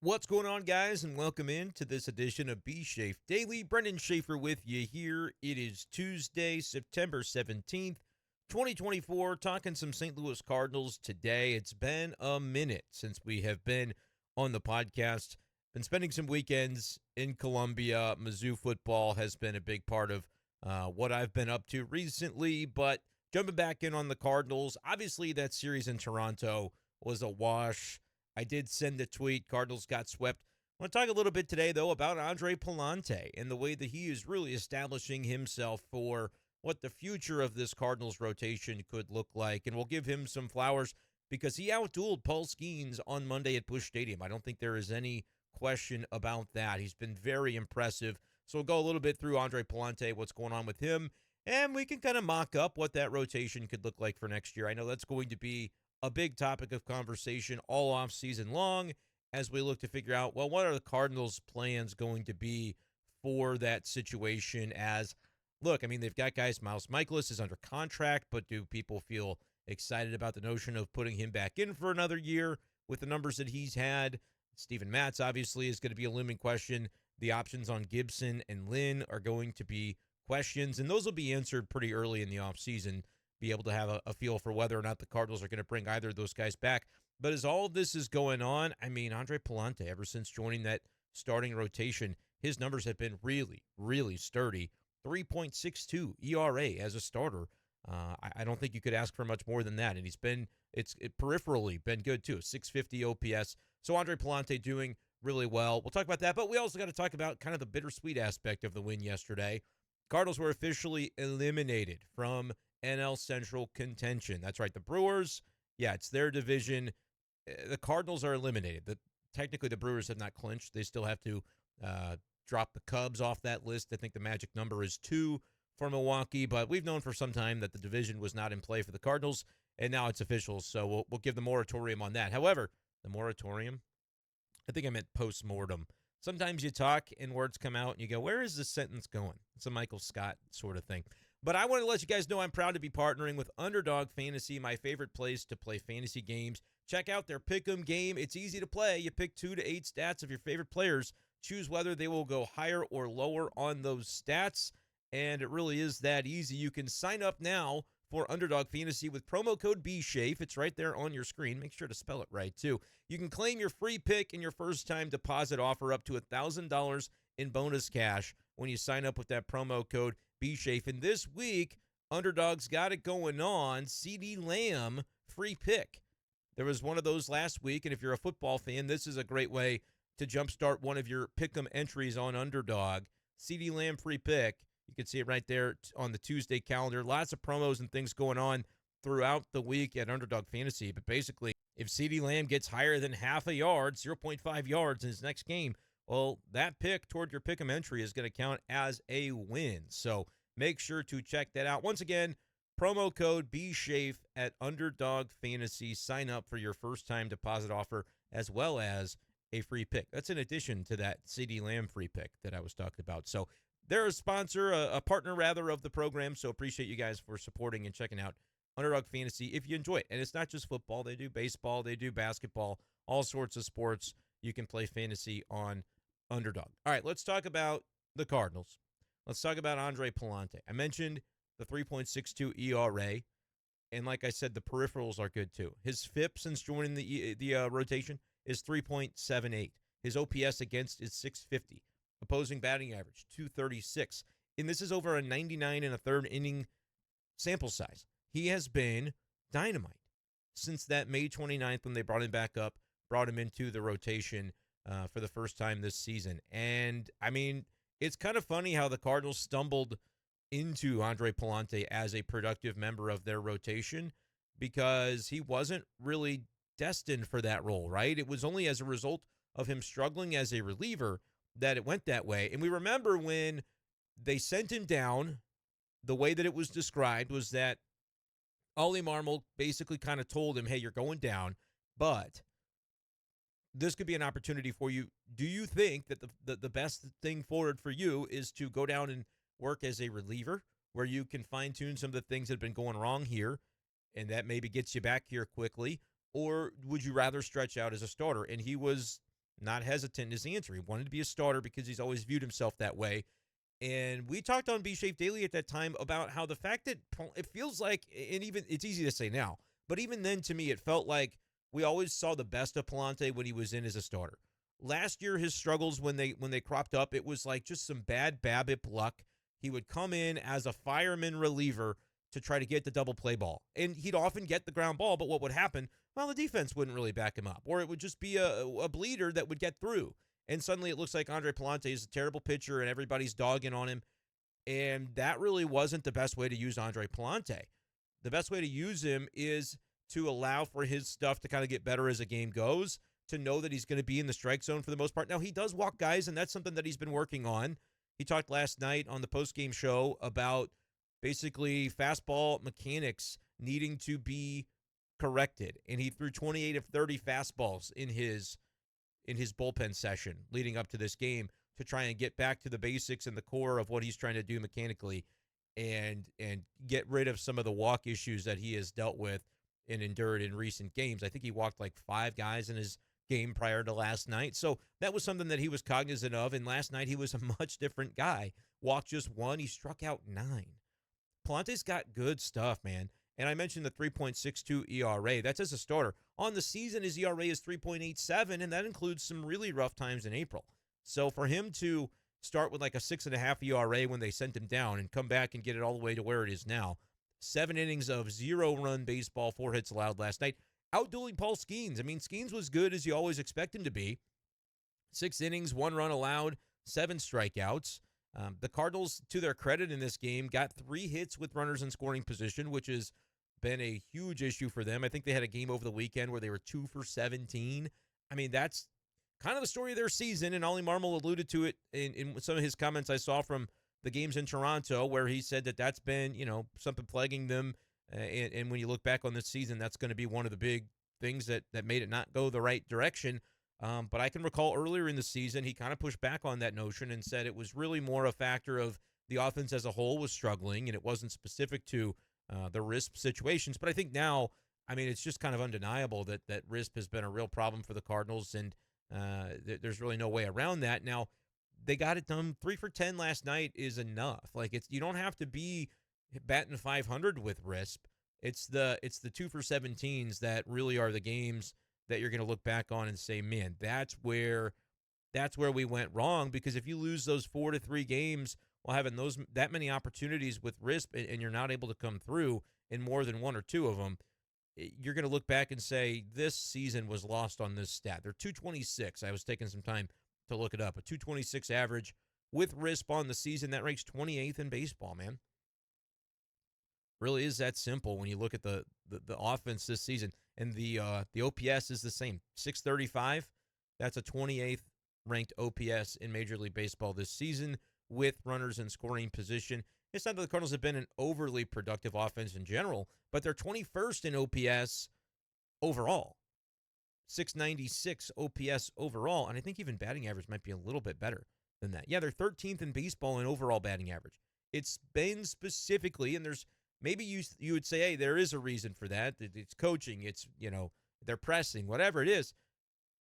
What's going on, guys, and welcome in to this edition of b-schaeff Daily. Brenden Schaeffer with you here. It is Tuesday, September 17th, 2024, talking some St. Louis Cardinals today. It's been a minute since we have been on the podcast. Been spending some weekends in Columbia. Mizzou football has been a big part of what I've been up to recently, but jumping back in on the Cardinals, obviously that series in Toronto was a wash. I did send a tweet. Cardinals got swept. I want to talk a little bit today, though, about Andre Pallante and the way that he is really establishing himself for what the future of this Cardinals rotation could look like. And we'll give him some flowers because he outdueled Paul Skenes on Monday at Busch Stadium. I don't think there is any question about that. He's been very impressive. So we'll go a little bit through Andre Pallante, what's going on with him, and we can kind of mock up what that rotation could look like for next year. I know that's going to be a big topic of conversation all off season long as we look to figure out, well, what are the Cardinals' plans going to be for that situation? As, look, I mean, they've got guys, Miles Michaelis is under contract, but do people feel excited about the notion of putting him back in for another year with the numbers that he's had? Steven Matz, obviously, is going to be a looming question. The options on Gibson and Lynn are going to be questions, and those will be answered pretty early in the offseason. Be able to have a feel for whether or not the Cardinals are going to bring either of those guys back. But as all of this is going on, I mean, Andre Pallante, ever since joining that starting rotation, his numbers have been really, really sturdy. 3.62 ERA as a starter. I don't think you could ask for much more than that. And it's peripherally been good too. 650 OPS. So Andre Pallante doing really well. We'll talk about that, but we also got to talk about kind of the bittersweet aspect of the win yesterday. Cardinals were officially eliminated from NL Central contention. That's right. The Brewers, yeah, it's their division. The Cardinals are eliminated. Technically, the Brewers have not clinched. They still have to drop the Cubs off that list. I think the magic number is 2 for Milwaukee, but we've known for some time that the division was not in play for the Cardinals, and now it's official, so we'll give the moratorium on that. However, the moratorium, I think I meant post-mortem. Sometimes you talk and words come out and you go, where is this sentence going? It's a Michael Scott sort of thing. But I want to let you guys know I'm proud to be partnering with Underdog Fantasy, my favorite place to play fantasy games. Check out their Pick'em game. It's easy to play. You pick 2 to 8 stats of your favorite players. Choose whether they will go higher or lower on those stats. And it really is that easy. You can sign up now for Underdog Fantasy with promo code b-schaeff. It's right there on your screen. Make sure to spell it right, too. You can claim your free pick and your first-time deposit offer up to $1,000 in bonus cash when you sign up with that promo code b-schaeff. And this week, Underdog's got it going on. CeeDee Lamb free pick. There was one of those last week, and if you're a football fan, this is a great way to jumpstart one of your pick'em entries on Underdog. CeeDee Lamb free pick. You can see it right there on the Tuesday calendar. Lots of promos and things going on throughout the week at Underdog Fantasy. But basically, if CeeDee Lamb gets higher than half a yard, 0.5 yards in his next game, well, that pick toward your pick'em entry is going to count as a win. So make sure to check that out. Once again, promo code b-schaeff at Underdog Fantasy. Sign up for your first-time deposit offer as well as a free pick. That's in addition to that CeeDee Lamb free pick that I was talking about. So they're a sponsor, a partner rather, of the program. So appreciate you guys for supporting and checking out Underdog Fantasy if you enjoy it. And it's not just football. They do baseball. They do basketball, all sorts of sports. You can play fantasy on Underdog. All right, let's talk about the Cardinals. Let's talk about Andre Pallante. I mentioned the 3.62 ERA, and like I said, the peripherals are good too. His FIP since joining the rotation is 3.78. His OPS against is 650. Opposing batting average, 236. And this is over a 99 and a third inning sample size. He has been dynamite since that May 29th when they brought him back up, brought him into the rotation for the first time this season. And, I mean, it's kind of funny how the Cardinals stumbled into Andre Pallante as a productive member of their rotation because he wasn't really destined for that role, right? It was only as a result of him struggling as a reliever that it went that way. And we remember when they sent him down, the way that it was described was that Ollie Marmol basically kind of told him, hey, you're going down, but this could be an opportunity for you. Do you think that the best thing forward for you is to go down and work as a reliever where you can fine-tune some of the things that have been going wrong here, and that maybe gets you back here quickly, or would you rather stretch out as a starter? And he was not hesitant in his answer. He wanted to be a starter because he's always viewed himself that way. And we talked on B-Schaeff Daily at that time about how the fact that it feels like, and even it's easy to say now, but even then to me, it felt like we always saw the best of Pallante when he was in as a starter. Last year, his struggles when they cropped up, it was like just some bad BABIP luck. He would come in as a fireman reliever to try to get the double play ball. And he'd often get the ground ball, but what would happen? Well, the defense wouldn't really back him up, or it would just be a bleeder that would get through. And suddenly it looks like Andre Pallante is a terrible pitcher and everybody's dogging on him. And that really wasn't the best way to use Andre Pallante. The best way to use him is to allow for his stuff to kind of get better as the game goes, to know that he's going to be in the strike zone for the most part. Now, he does walk guys, and that's something that he's been working on. He talked last night on the postgame show about basically fastball mechanics needing to be corrected, and he threw 28 of 30 fastballs in his bullpen session leading up to this game to try and get back to the basics and the core of what he's trying to do mechanically and get rid of some of the walk issues that he has dealt with and endured in recent games. I think he walked like 5 guys in his game prior to last night. So that was something that he was cognizant of, and last night he was a much different guy. Walked just 1. He struck out 9. Pallante's got good stuff, man. And I mentioned the 3.62 ERA. That's as a starter. On the season, his ERA is 3.87, and that includes some really rough times in April. So for him to start with like a 6.5 ERA when they sent him down and come back and get it all the way to where it is now, 7 innings of 0-run baseball, 4 hits allowed last night, outdueling Paul Skenes. I mean, Skenes was good as you always expect him to be. 6 innings, 1 run allowed, 7 strikeouts. The Cardinals, to their credit in this game, got 3 hits with runners in scoring position, which has been a huge issue for them. I think they had a game over the weekend where they were 2 for 17. I mean, that's kind of the story of their season, and Ollie Marmol alluded to it in some of his comments I saw from the games in Toronto, where he said that that's been, something plaguing them. And when you look back on this season, that's going to be one of the big things that made it not go the right direction. But I can recall earlier in the season, he kind of pushed back on that notion and said it was really more a factor of the offense as a whole was struggling, and it wasn't specific to the RISP situations. But I think now, I mean, it's just kind of undeniable that RISP has been a real problem for the Cardinals, and there's really no way around that. Now, they got it done. 3 for 10 last night is enough. Like, you don't have to be batting 500 with RISP. It's the 2 for 17s that really are the games that you're going to look back on and say, man, that's where we went wrong. Because if you lose those 4 to 3 games while having that many opportunities with RISP and you're not able to come through in more than 1 or 2 of them, you're going to look back and say this season was lost on this stat. They're 226. I was taking some time to look it up. A 226 average with RISP on the season. That ranks 28th in baseball, man. Really is that simple when you look at the offense this season. And the OPS is the same, 635. That's a 28th ranked OPS in Major League Baseball this season with runners in scoring position. It's not that the Cardinals have been an overly productive offense in general, but they're 21st in OPS overall. 696 OPS overall, and I think even batting average might be a little bit better than that. Yeah, they're 13th in baseball in overall batting average. It's been specifically, and there's maybe you would say, hey, there is a reason for that. It's coaching. It's, they're pressing, whatever it is.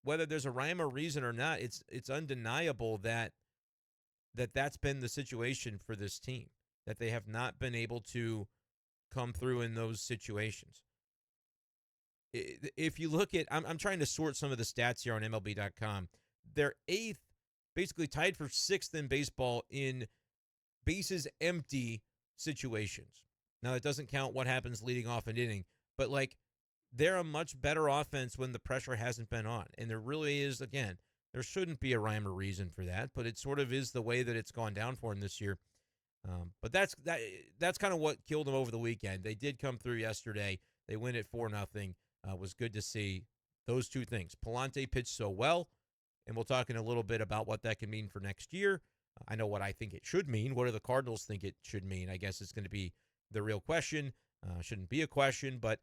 Whether there's a rhyme or reason or not, it's undeniable that's been the situation for this team, that they have not been able to come through in those situations. If you look at, I'm trying to sort some of the stats here on MLB.com. They're 8th, basically tied for 6th in baseball in bases empty situations. Now, that doesn't count what happens leading off an inning, but they're a much better offense when the pressure hasn't been on. And there really is, again, there shouldn't be a rhyme or reason for that, but it sort of is the way that it's gone down for them this year. But that's kind of what killed them over the weekend. They did come through yesterday. They win at 4-0. Was good to see those 2 things. Pallante pitched so well, and we'll talk in a little bit about what that can mean for next year. I know what I think it should mean. What do the Cardinals think it should mean? I guess it's going to be the real question. Shouldn't be a question, but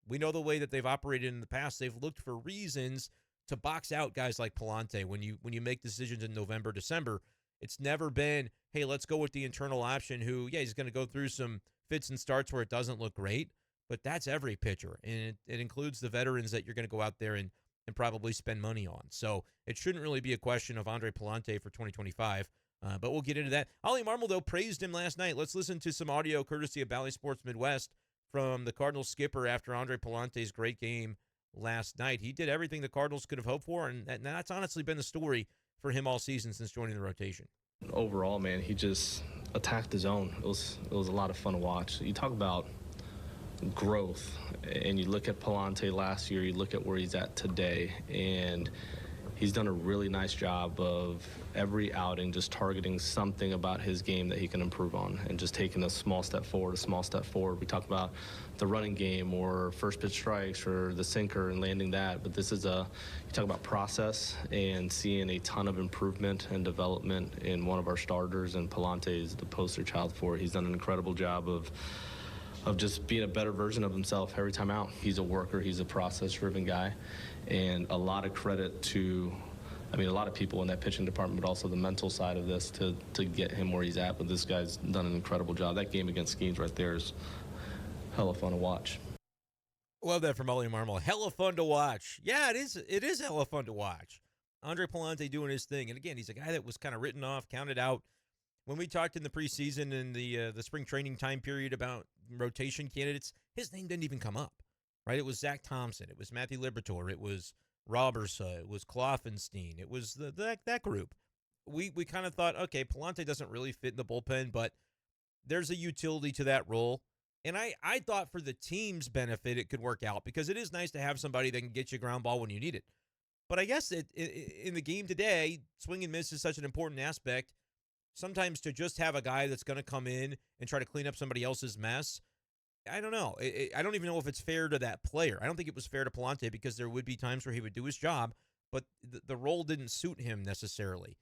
we know the way that they've operated in the past. They've looked for reasons to box out guys like Pallante. When you make decisions in November, December, it's never been, hey, let's go with the internal option who, he's going to go through some fits and starts where it doesn't look great, but that's every pitcher, and it includes the veterans that you're going to go out there and and probably spend money on. So it shouldn't really be a question of Andre Pallante for 2025. But we'll get into that. Ollie Marmol, though, praised him last night. Let's listen to some audio courtesy of Bally Sports Midwest from the Cardinals skipper after Andre Pallante's great game last night. He did everything the Cardinals could have hoped for, and that's honestly been the story for him all season since joining the rotation. Overall, man, he just attacked the zone. It was a lot of fun to watch. You talk about growth, and you look at Pallante last year, you look at where he's at today, and he's done a really nice job of every outing just targeting something about his game that he can improve on and just taking a small step forward, a small step forward. We talk about the running game or first pitch strikes or the sinker and landing that, but this is you talk about process and seeing a ton of improvement and development in one of our starters, and Pallante is the poster child for it. He's done an incredible job of just being a better version of himself every time out. He's a worker, he's a process-driven guy, and a lot of credit to, a lot of people in that pitching department, but also the mental side of this to get him where he's at. But this guy's done an incredible job. That game against Skenes right there is hella fun to watch. Love that from Ollie Marmol. Hella fun to watch. Yeah, it is hella fun to watch. Andre Pallante doing his thing. And again, he's a guy that was kind of written off, counted out. When we talked in the preseason and the spring training time period about rotation candidates, his name didn't even come up, right? It was Zach Thompson. It was Matthew Liberatore. It was Robertson. It was Kloffenstein. It was that group. We kind of thought, okay, Pallante doesn't really fit in the bullpen, but there's a utility to that role. And I thought for the team's benefit it could work out, because it is nice to have somebody that can get you a ground ball when you need it. But I guess in the game today, swing and miss is such an important aspect. Sometimes to just have a guy that's going to come in and try to clean up somebody else's mess, I don't know. I don't even know if it's fair to that player. I don't think it was fair to Pallante, because there would be times where he would do his job, but the role didn't suit him necessarily.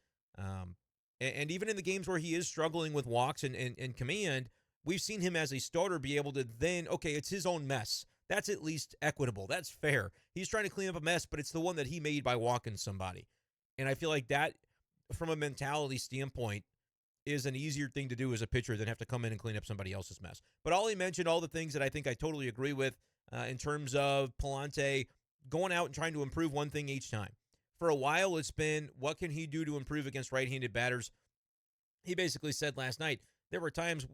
And even in the games where he is struggling with walks and command, we've seen him as a starter be able to then, okay, it's his own mess. That's at least equitable. That's fair. He's trying to clean up a mess, but it's the one that he made by walking somebody. And I feel like that, from a mentality standpoint, is an easier thing to do as a pitcher than have to come in and clean up somebody else's mess. But Ollie mentioned all the things that I think I totally agree with in terms of Pallante going out and trying to improve one thing each time. For a while, it's been, what can he do to improve against right-handed batters? He basically said last night, there were times,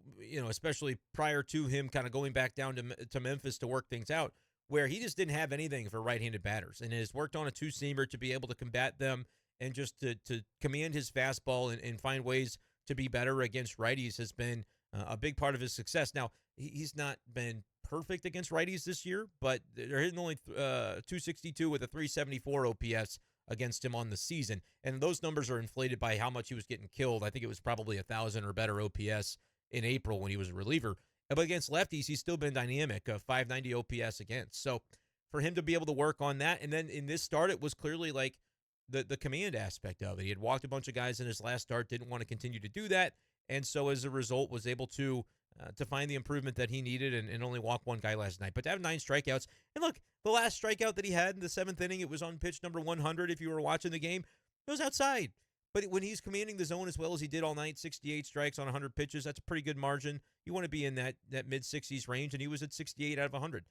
especially prior to him kind of going back down to Memphis to work things out, where he just didn't have anything for right-handed batters, and has worked on a two-seamer to be able to combat them and just to command his fastball and find ways to be better against righties has been a big part of his success. Now, he's not been perfect against righties this year, but they're hitting only 262 with a 374 OPS against him on the season. And those numbers are inflated by how much he was getting killed. I think it was probably 1,000 or better OPS in April when he was a reliever. But against lefties, he's still been dynamic, 590 OPS against. So for him to be able to work on that, and then in this start, it was clearly like the command aspect of it. He had walked a bunch of guys in his last start, didn't want to continue to do that, and so as a result was able to find the improvement that he needed and only walk one guy last night. But to have 9 strikeouts, and look, the last strikeout that he had in the 7th inning, it was on pitch number 100 if you were watching the game. It was outside. But when he's commanding the zone as well as he did all night, 68 strikes on 100 pitches, that's a pretty good margin. You want to be in that mid-60s range, and he was at 68 out of 100.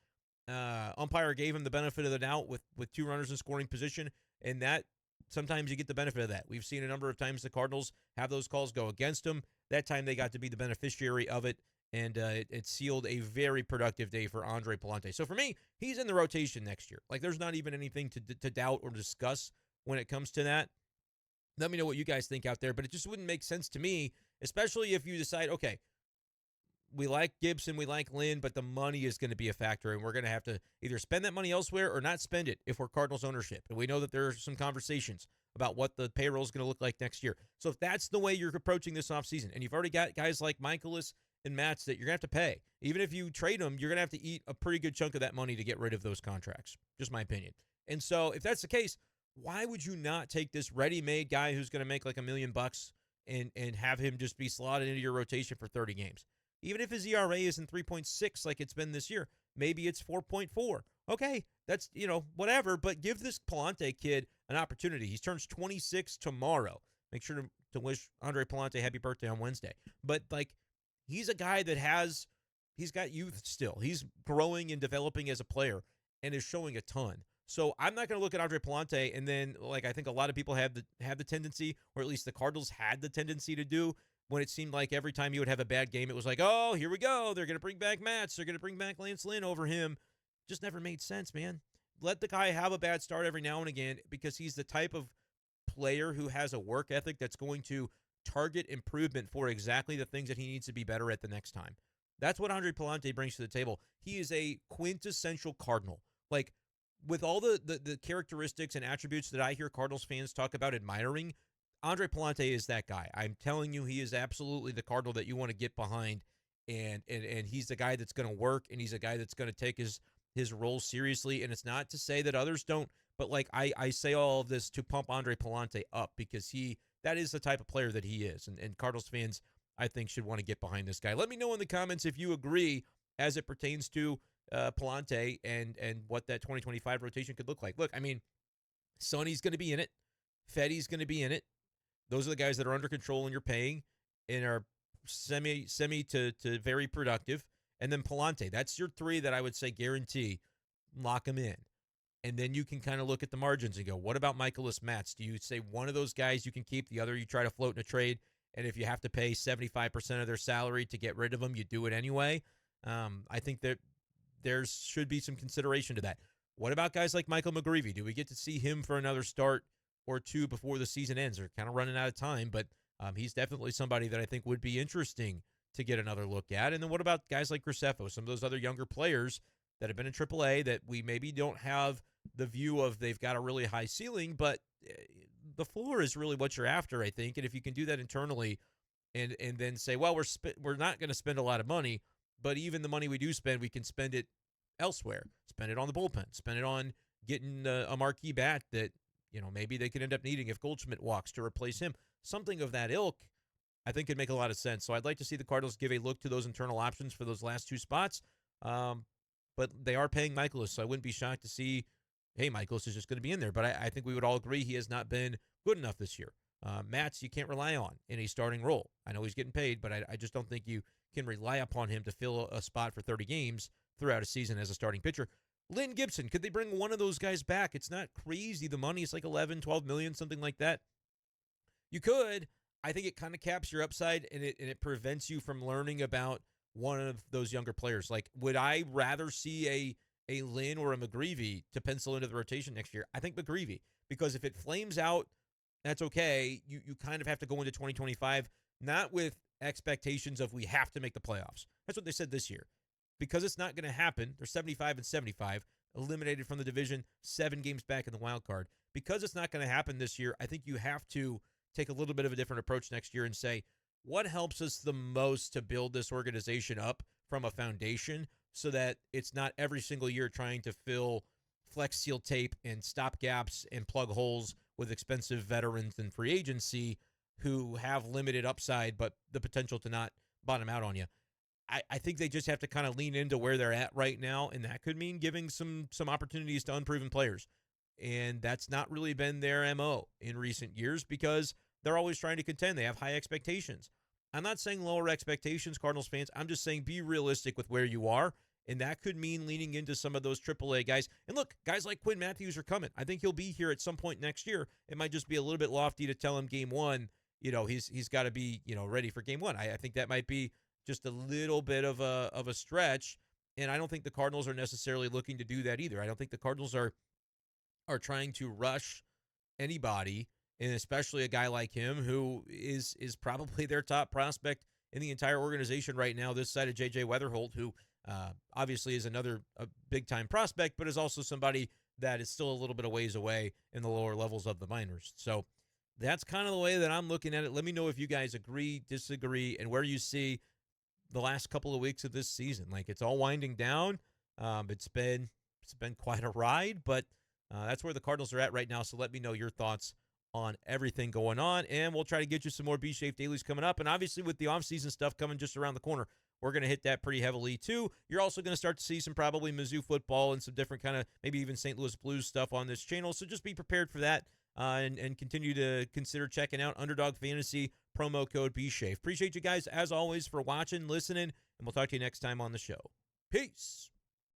Umpire gave him the benefit of the doubt with 2 runners in scoring position, and that sometimes you get the benefit of that. We've seen a number of times the Cardinals have those calls go against them. That time they got to be the beneficiary of it, and it sealed a very productive day for Andre Pallante. So for me, he's in the rotation next year. Like, there's not even anything to doubt or discuss when it comes to that. Let me know what you guys think out there, but it just wouldn't make sense to me, especially if you decide, okay, we like Gibson, we like Lynn, but the money is going to be a factor, and we're going to have to either spend that money elsewhere or not spend it if we're Cardinals ownership. And we know that there are some conversations about what the payroll is going to look like next year. So if that's the way you're approaching this offseason, and you've already got guys like Michaelis and Matz that you're going to have to pay, even if you trade them, you're going to have to eat a pretty good chunk of that money to get rid of those contracts. Just my opinion. And so if that's the case, why would you not take this ready-made guy who's going to make like $1 million and have him just be slotted into your rotation for 30 games? Even if his ERA isn't 3.6 like it's been this year, maybe it's 4.4. Okay, that's, whatever, but give this Pallante kid an opportunity. He turns 26 tomorrow. Make sure to wish Andre Pallante happy birthday on Wednesday. But, he's a guy that he's got youth still. He's growing and developing as a player and is showing a ton. So I'm not going to look at Andre Pallante and then, like, I think a lot of people have the tendency, or at least the Cardinals had the tendency to do, when it seemed like every time you would have a bad game, it was like, oh, here we go. They're going to bring back Matz. They're going to bring back Lance Lynn over him. Just never made sense, man. Let the guy have a bad start every now and again, because he's the type of player who has a work ethic that's going to target improvement for exactly the things that he needs to be better at the next time. That's what Andre Pallante brings to the table. He is a quintessential Cardinal. Like, with all the characteristics and attributes that I hear Cardinals fans talk about admiring, Andre Pallante is that guy. I'm telling you, he is absolutely the Cardinal that you want to get behind, and he's the guy that's going to work, and he's a guy that's going to take his role seriously. And it's not to say that others don't, but like I say all of this to pump Andre Pallante up, because that is the type of player that he is, and Cardinals fans, I think, should want to get behind this guy. Let me know in the comments if you agree as it pertains to Pallante and what that 2025 rotation could look like. Look, I mean, Sonny's going to be in it. Fetty's going to be in it. Those are the guys that are under control and you're paying and are semi to very productive. And then Pallante, that's your three that I would say guarantee lock them in. And then you can kind of look at the margins and go, what about Michaelis Matz? Do you say one of those guys you can keep, the other you try to float in a trade, and if you have to pay 75% of their salary to get rid of them, you do it anyway? I think that there should be some consideration to that. What about guys like Michael McGreevy? Do we get to see him for another start or two before the season ends? They're kind of running out of time, but he's definitely somebody that I think would be interesting to get another look at. And then what about guys like Graceffo, some of those other younger players that have been in AAA that we maybe don't have the view of they've got a really high ceiling, but the floor is really what you're after, I think. And if you can do that internally and then say, well, we're not going to spend a lot of money, but even the money we do spend, we can spend it elsewhere. Spend it on the bullpen. Spend it on getting a marquee bat that, maybe they could end up needing if Goldschmidt walks to replace him. Something of that ilk, I think, could make a lot of sense. So I'd like to see the Cardinals give a look to those internal options for those last two spots. But they are paying Michaelis, so I wouldn't be shocked to see, hey, Michaelis is just going to be in there. But I think we would all agree he has not been good enough this year. Matz, you can't rely on in a starting role. I know he's getting paid, but I just don't think you can rely upon him to fill a spot for 30 games throughout a season as a starting pitcher. Lynn Gibson, could they bring one of those guys back? It's not crazy. The money is like 11, 12 million, something like that. You could. I think it kind of caps your upside, and it prevents you from learning about one of those younger players. Like, would I rather see a Lynn or a McGreevy to pencil into the rotation next year? I think McGreevy, because if it flames out, that's okay. You kind of have to go into 2025, not with expectations of we have to make the playoffs. That's what they said this year. Because it's not going to happen, they're 75-75, eliminated from the division, 7 games back in the wild card. Because it's not going to happen this year, I think you have to take a little bit of a different approach next year and say, what helps us the most to build this organization up from a foundation so that it's not every single year trying to fill flex seal tape and stop gaps and plug holes with expensive veterans and free agency who have limited upside but the potential to not bottom out on you. I think they just have to kind of lean into where they're at right now, and that could mean giving some opportunities to unproven players. And that's not really been their MO in recent years because they're always trying to contend. They have high expectations. I'm not saying lower expectations, Cardinals fans. I'm just saying be realistic with where you are, and that could mean leaning into some of those AAA guys. And look, guys like Quinn Matthews are coming. I think he'll be here at some point next year. It might just be a little bit lofty to tell him game one, he's got to be, ready for game one. I think that might be just a little bit of a stretch, and I don't think the Cardinals are necessarily looking to do that either. I don't think the Cardinals are trying to rush anybody, and especially a guy like him who is probably their top prospect in the entire organization right now, this side of J.J. Weatherholt, who obviously is another big-time prospect, but is also somebody that is still a little bit of ways away in the lower levels of the minors. So that's kind of the way that I'm looking at it. Let me know if you guys agree, disagree, and where you see the last couple of weeks of this season. Like, it's all winding down. It's been quite a ride, but that's where the Cardinals are at right now. So let me know your thoughts on everything going on, and we'll try to get you some more B-Schaeff Dailies coming up. And obviously with the offseason stuff coming just around the corner, we're going to hit that pretty heavily too. You're also going to start to see some probably Mizzou football and some different kind of maybe even St. Louis Blues stuff on this channel. So just be prepared for that and continue to consider checking out Underdog Fantasy, promo code b-schaeff. Appreciate you guys, as always, for watching, listening, and we'll talk to you next time on the show. Peace.